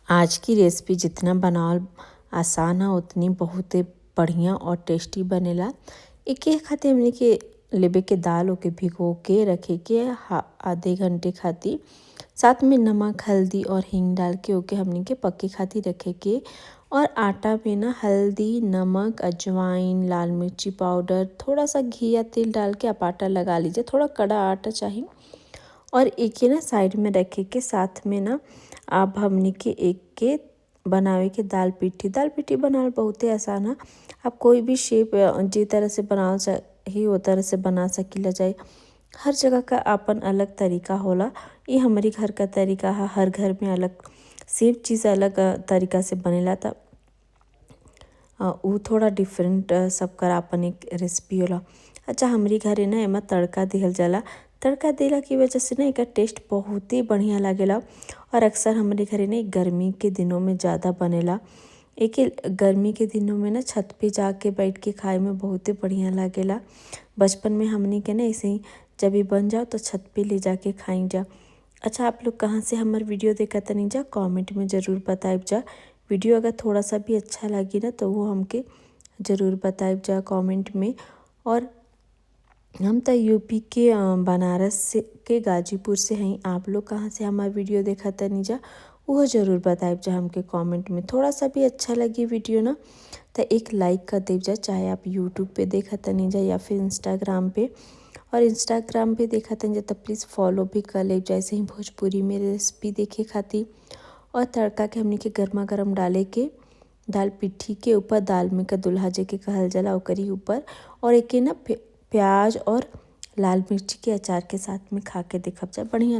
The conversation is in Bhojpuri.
आज की रेसिपी जितना बनावल आसान है उतनी बहुत बढ़िया और टेस्टी बनेला। एके खातिर हमने के लेबे के दाल ओके भिगो के रखे के आधे घंटे खातिर, साथ में नमक हल्दी और हींग डाल के ओके हमने के पके खातिर रखे के। और आटा में ना हल्दी नमक अजवाइन लाल मिर्ची पाउडर थोड़ा सा घी या तेल डाल के आप आटा लगा लीजिए। थोड़ा कड़ा आटा चाहिए और एक ना साइड में रखे के। साथ में ना आप हमने के एक के बनावे के दाल पिट्ठी बनाना बहुत ही आसान है। आप कोई भी शेप जे तरह से बनाना चाहिए वो तरह से बना सकीला जाए। हर जगह का अपन अलग तरीका होला। ये हमारी घर का तरीका है, हर घर में अलग सेम चीज़ अलग तरीका से बनेला। था वो थोड़ा डिफरेंट सबका अपन एक रेसिपी होला। अच्छा हमारी घरे ना एमा तड़का दिहल जाला। तड़का देला की वजह से ना एक टेस्ट बहुत ही बढ़िया लागेला। और अक्सर हमारे घरे ना गर्मी के दिनों में ज़्यादा बनेला। एक गर्मी के दिनों में ना छत पे जाके बैठ के खाए में बहुत ही बढ़िया लागेला। बचपन में हमने के ना ऐसे ही जब भी बन जाओ तो छत पे ले जाके खाई जा। अच्छा आप लोग कहाँ से हमार वीडियो देखा तनी जा कमेंट में ज़रूर बताइब जा। वीडियो अगर थोड़ा सा भी अच्छा लगी ना तो वो हमके ज़रूर बताइब जा कमेंट में। और हम तो यूपी के बनारस से के गाजीपुर से हैं। आप लोग कहाँ से हमारा वीडियो देखा तनी जा वो ज़रूर बताइब जा हमके कमेंट में। थोड़ा सा भी अच्छा लगी वीडियो ना तो एक लाइक कर देव जा, चाहे आप यूट्यूब पे देखा तनी जा या फिर इंस्टाग्राम पे। और इंस्टाग्राम पे देखा तनी जा तो प्लीज़ फॉलो भी कर लेव जा, ऐसे ही भोजपुरी में रेसिपी देखे खातिर। और तड़का के हमने के गर्मा गर्म डाले के दाल पिट्ठी के ऊपर दाल में का दुल्हा जे के कहल जाला ओकरी ऊपर। और एक ना प्याज और लाल मिर्ची के अचार के साथ में खा के देखब जा बढ़िया।